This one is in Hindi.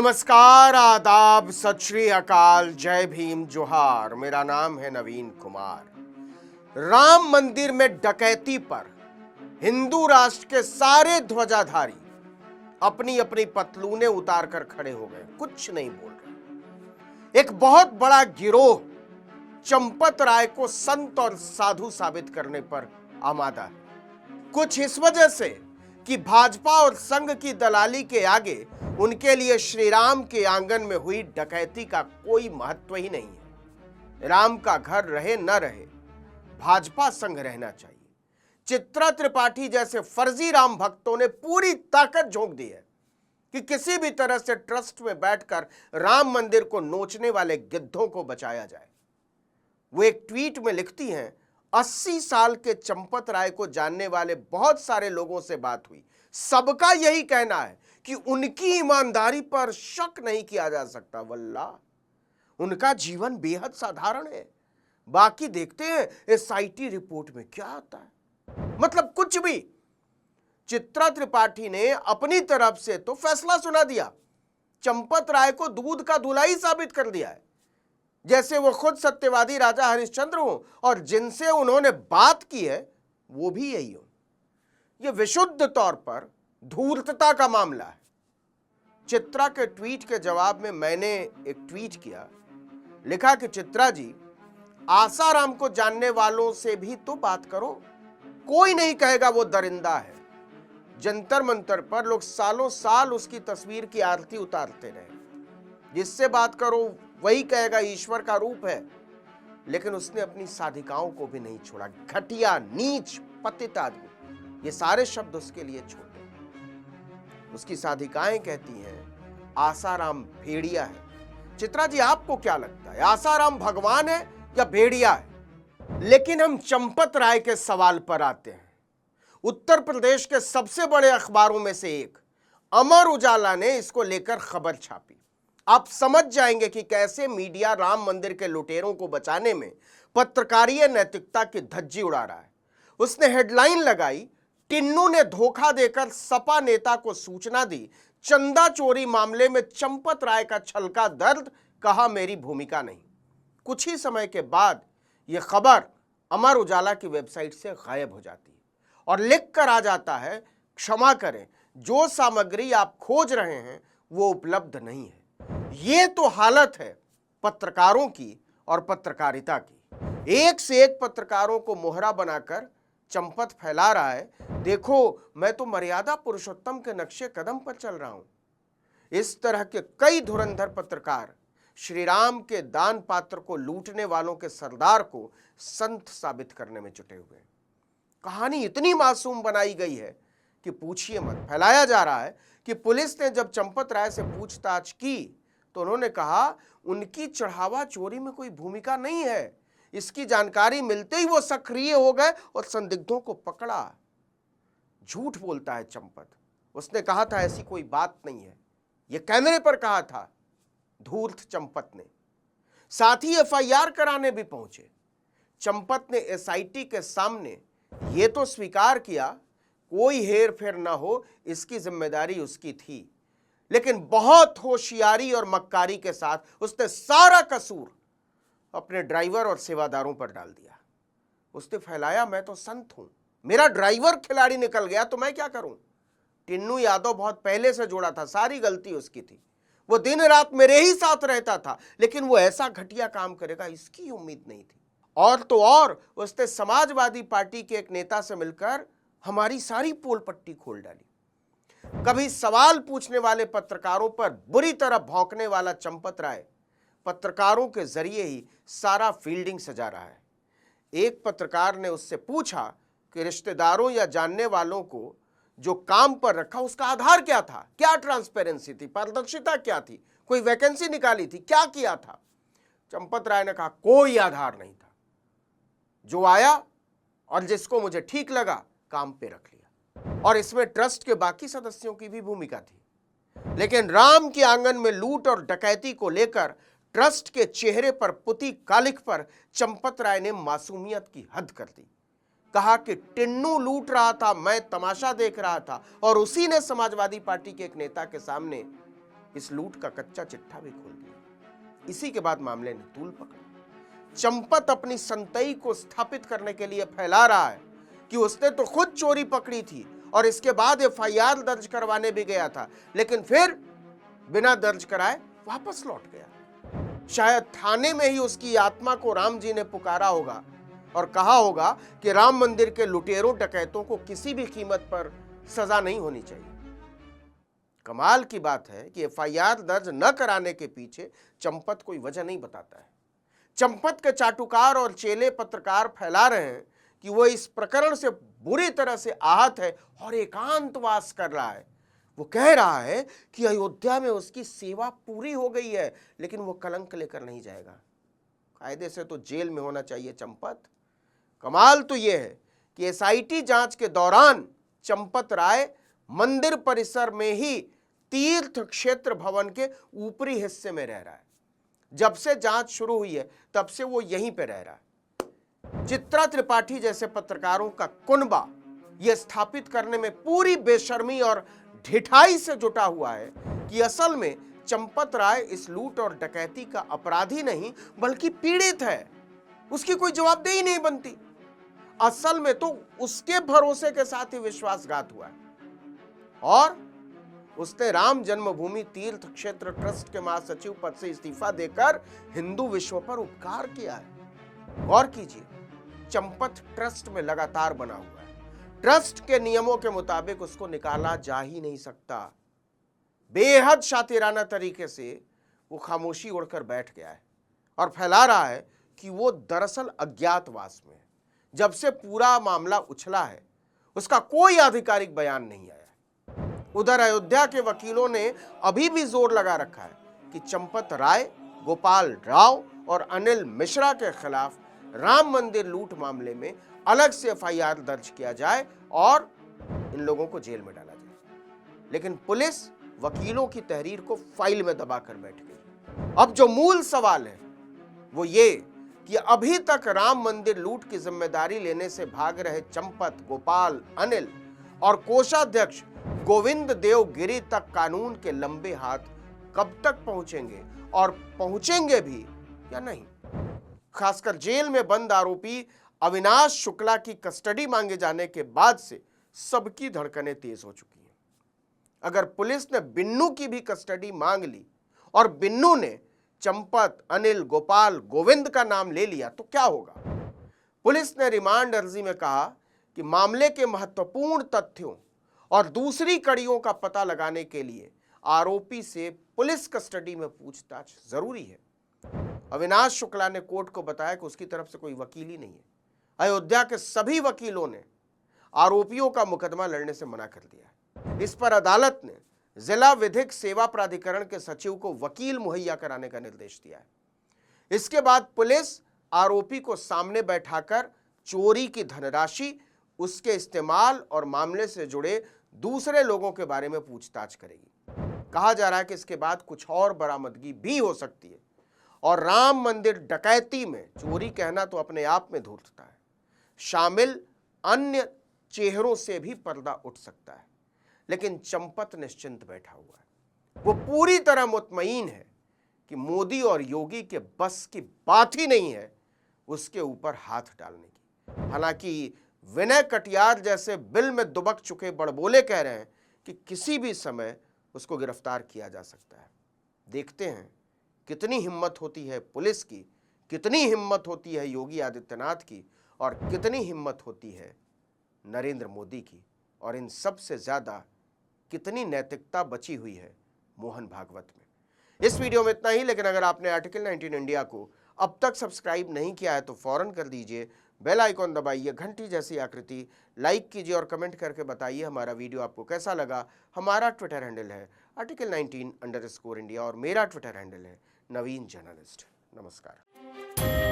नमस्कार, आदाब, सत श्री अकाल, जय भीम, जोहार। मेरा नाम है नवीन कुमार। राम मंदिर में डकैती पर हिंदू राष्ट्र के सारे ध्वजाधारी अपनी अपनी पतलूने उतार कर खड़े हो गए, कुछ नहीं बोल रहे। एक बहुत बड़ा गिरोह चंपत राय को संत और साधु साबित करने पर आमादा है। कुछ इस वजह से कि भाजपा और संघ की दलाली के आगे उनके लिए श्री राम के आंगन में हुई डकैती का कोई महत्व ही नहीं है। राम का घर रहे न रहे, भाजपा संघ रहना चाहिए। चित्रा त्रिपाठी जैसे फर्जी राम भक्तों ने पूरी ताकत झोंक दी है कि किसी भी तरह से ट्रस्ट में बैठकर राम मंदिर को नोचने वाले गिद्धों को बचाया जाए। वो एक ट्वीट में लिखती हैं, 80 साल के चंपत राय को जानने वाले बहुत सारे लोगों से बात हुई, सबका यही कहना है कि उनकी ईमानदारी पर शक नहीं किया जा सकता। वल्लाह, उनका जीवन बेहद साधारण है। बाकी देखते हैं एसआईटी रिपोर्ट में क्या आता है। मतलब कुछ भी। चित्रा त्रिपाठी ने अपनी तरफ से तो फैसला सुना दिया, चंपत राय को दूध का धुला ही साबित कर दिया है, जैसे वो खुद सत्यवादी राजा हरिश्चंद्र हो और जिनसे उन्होंने बात की है वो भी यही हो। ये विशुद्ध तौर पर धूर्तता का मामला है। चित्रा के ट्वीट के जवाब में मैंने एक ट्वीट किया, लिखा कि चित्रा जी, आसाराम को जानने वालों से भी तो बात करो, कोई नहीं कहेगा वो दरिंदा है। जंतर मंतर पर लोग सालों साल उसकी तस्वीर की आरती उतारते रहे, जिससे बात करो वही कहेगा ईश्वर का रूप है। लेकिन उसने अपनी साधिकाओं को भी नहीं छोड़ा। घटिया, नीच, पतित आदमी, ये सारे शब्द उसके लिए छोटे। उसकी साधिकाएं कहती हैं आसाराम भेड़िया है। चित्रा जी, आपको क्या लगता है, आसाराम भगवान है या भेड़िया है? लेकिन हम चंपत राय के सवाल पर आते हैं। उत्तर प्रदेश के सबसे बड़े अखबारों में से एक अमर उजाला ने इसको लेकर खबर छापी। आप समझ जाएंगे कि कैसे मीडिया राम मंदिर के लुटेरों को बचाने में पत्रकारीय नैतिकता की धज्जी उड़ा रहा है। उसने हेडलाइन लगाई, टिन्नू ने धोखा देकर सपा नेता को सूचना दी, चंदा चोरी मामले में चंपत राय का छलका दर्द, कहा मेरी भूमिका नहीं। कुछ ही समय के बाद यह खबर अमर उजाला की वेबसाइट से गायब हो जाती है और लिख कर आ जाता है, क्षमा करें, जो सामग्री आप खोज रहे हैं वो उपलब्ध नहीं है। ये तो हालत है पत्रकारों की और पत्रकारिता की। एक से एक पत्रकारों को मोहरा बनाकर चंपत फैला रहा है, देखो मैं तो मर्यादा पुरुषोत्तम के नक्शे कदम पर चल रहा हूं। इस तरह के कई धुरंधर पत्रकार श्री राम के दान पात्र को लूटने वालों के सरदार को संत साबित करने में जुटे हुए हैं। कहानी इतनी मासूम बनाई गई है कि पूछिए मत। फैलाया जा रहा है कि पुलिस ने जब चंपत राय से पूछताछ की तो उन्होंने कहा उनकी चढ़ावा चोरी में कोई भूमिका नहीं है। इसकी जानकारी मिलते ही वो सक्रिय हो गए और संदिग्धों को पकड़ा। झूठ बोलता है चंपत। उसने कहा था ऐसी कोई बात नहीं है, ये कैमरे पर कहा था धूर्त चंपत ने। साथ ही एफआईआर कराने भी पहुंचे। चंपत ने एसआईटी के सामने ये तो स्वीकार किया कोई हेर फेर ना हो, इसकी जिम्मेदारी उसकी थी, लेकिन बहुत होशियारी और मक्कारी के साथ उसने सारा कसूर अपने ड्राइवर और सेवादारों पर डाल दिया। उसने फैलाया मैं तो संत हूं, मेरा ड्राइवर खिलाड़ी निकल गया तो मैं क्या करूं। टिन्नू यादव बहुत पहले से जुड़ा था, सारी गलती उसकी थी। वो दिन रात मेरे ही साथ रहता था, लेकिन वो ऐसा घटिया काम करेगा इसकी उम्मीद नहीं थी। और तो और उसने समाजवादी पार्टी के एक नेता से मिलकर हमारी सारी पोल पट्टी खोल डाली। कभी सवाल पूछने वाले पत्रकारों पर बुरी तरह भौंकने वाला चंपत राय पत्रकारों के जरिए ही सारा फील्डिंग सजा रहा है। एक पत्रकार ने उससे पूछा कि रिश्तेदारों या जानने वालों को जो काम पर रखा उसका आधार क्या था, क्या ट्रांसपेरेंसी थी, पारदर्शिता क्या थी, कोई वैकेंसी निकाली थी, क्या किया था। चंपत राय ने कहा कोई आधार नहीं था, जो आया और जिसको मुझे ठीक लगा काम पे रख लिया। और इसमें ट्रस्ट के बाकी सदस्यों की भी भूमिका थी। लेकिन राम के आंगन में लूट और डकैती को लेकर ट्रस्ट के चेहरे पर पुती कालिख पर चंपत राय ने मासूमियत की हद कर दी। कहा कि टिन्नू लूट रहा था, मैं तमाशा देख रहा था, और उसी ने समाजवादी पार्टी के एक नेता के सामने इस लूट का कच्चा चिट्ठा भी खोल दिया। इसी के बाद मामले ने तूल पकड़ी। चंपत अपनी संतई को स्थापित करने के लिए फैला रहा है कि उसने तो खुद चोरी पकड़ी थी और इसके बाद एफआईआर दर्ज करवाने भी गया था, लेकिन फिर बिना दर्ज कराए वापस लौट गया। शायद थाने में ही उसकी आत्मा को राम जी ने पुकारा होगा और कहा होगा कि राम मंदिर के लुटेरों डकैतों को किसी भी कीमत पर सजा नहीं होनी चाहिए। कमाल की बात है कि एफआईआर दर्ज न कराने के पीछे चंपत कोई वजह नहीं बताता है। चंपत के चाटुकार और चेले पत्रकार फैला रहे हैं कि वो इस प्रकरण से बुरी तरह से आहत है और एकांतवास कर रहा है। वो कह रहा है कि अयोध्या में उसकी सेवा पूरी हो गई है, लेकिन वो कलंक लेकर नहीं जाएगा। कायदे से तो जेल में होना चाहिए चंपत। कमाल तो यह है कि एसआईटी जांच के दौरान चंपत राय मंदिर परिसर में ही तीर्थ क्षेत्र भवन के ऊपरी हिस्से में रह रहा है। जब से जांच शुरू हुई है तब से वो यहीं पे रह रहा है। चित्रा त्रिपाठी जैसे पत्रकारों का कुनबा यह स्थापित करने में पूरी बेशर्मी और ढिठाई से जुटा हुआ है कि असल में चंपत राय इस लूट और डकैती का अपराधी नहीं बल्कि पीड़ित है। उसकी कोई जवाबदेही नहीं बनती। असल में तो उसके भरोसे के साथ ही विश्वासघात हुआ है और उसने राम जन्मभूमि तीर्थ क्षेत्र ट्रस्ट के महासचिव पद से इस्तीफा देकर हिंदू विश्व पर उपकार किया है। गौर कीजिए, चंपत ट्रस्ट में लगातार बना हुआ है। ट्रस्ट के नियमों के मुताबिक उसको निकाला जा ही नहीं सकता। बेहद शातिराना तरीके से वो खामोशी ओढ़कर बैठ गया है और फैला रहा है कि वो दरअसल अज्ञातवास में है। जब से पूरा मामला उछला है उसका कोई आधिकारिक बयान नहीं आया। उधर अयोध्या के वकीलों ने अभी भी जोर लगा रखा है कि चंपत राय, गोपाल राव और अनिल मिश्रा के खिलाफ राम मंदिर लूट मामले में अलग से एफआईआर दर्ज किया जाए और इन लोगों को जेल में डाला जाए। लेकिन पुलिस वकीलों की तहरीर को फाइल में दबाकर बैठ गई। अब जो मूल सवाल है वो ये कि अभी तक राम मंदिर लूट की जिम्मेदारी लेने से भाग रहे चंपत, गोपाल, अनिल और कोषाध्यक्ष गोविंद देव गिरी तक कानून के लंबे हाथ कब तक पहुंचेंगे और पहुंचेंगे भी या नहीं। खासकर जेल में बंद आरोपी अविनाश शुक्ला की कस्टडी मांगे जाने के बाद से सबकी धड़कनें तेज हो चुकी हैं। अगर पुलिस ने बिन्नू की भी कस्टडी मांग ली और बिन्नू ने चंपत, अनिल, गोपाल, गोविंद का नाम ले लिया तो क्या होगा? पुलिस ने रिमांड अर्जी में कहा कि मामले के महत्वपूर्ण तथ्यों और दूसरी कड़ियों का पता लगाने के लिए आरोपी से पुलिस कस्टडी में पूछताछ जरूरी है। अविनाश शुक्ला ने कोर्ट को बताया कि उसकी तरफ से कोई वकील ही नहीं है। अयोध्या के सभी वकीलों ने आरोपियों का मुकदमा लड़ने से मना कर दिया। इस पर अदालत ने जिला विधिक सेवा प्राधिकरण के सचिव को वकील मुहैया कराने का निर्देश दिया है। इसके बाद पुलिस आरोपी को सामने बैठाकर चोरी की धनराशि, उसके इस्तेमाल और मामले से जुड़े दूसरे लोगों के बारे में पूछताछ करेगी। कहा जा रहा है कि इसके बाद कुछ और बरामदगी भी हो सकती है और राम मंदिर डकैती में चोरी कहना तो अपने आप में धूर्तता है, शामिल अन्य चेहरों से भी पर्दा उठ सकता है। लेकिन चंपत निश्चिंत बैठा हुआ है। वो पूरी तरह मुतमईन है कि मोदी और योगी के बस की बात ही नहीं है उसके ऊपर हाथ डालने की। हालांकि विनय कटियार जैसे बिल में दुबक चुके बड़बोले कह रहे हैं कि किसी भी समय उसको गिरफ्तार किया जा सकता है। देखते हैं कितनी हिम्मत होती है पुलिस की, कितनी हिम्मत होती है योगी आदित्यनाथ की और कितनी हिम्मत होती है नरेंद्र मोदी की, और इन सब से ज़्यादा कितनी नैतिकता बची हुई है मोहन भागवत में। इस वीडियो में इतना ही, लेकिन अगर आपने आर्टिकल 19 इंडिया को अब तक सब्सक्राइब नहीं किया है तो फौरन कर दीजिए, बेल आइकॉन दबाइए, घंटी जैसी आकृति, लाइक कीजिए और कमेंट करके बताइए हमारा वीडियो आपको कैसा लगा। हमारा ट्विटर हैंडल है आर्टिकल 19_इंडिया और मेरा ट्विटर हैंडल है नवीन जर्नलिस्ट। नमस्कार।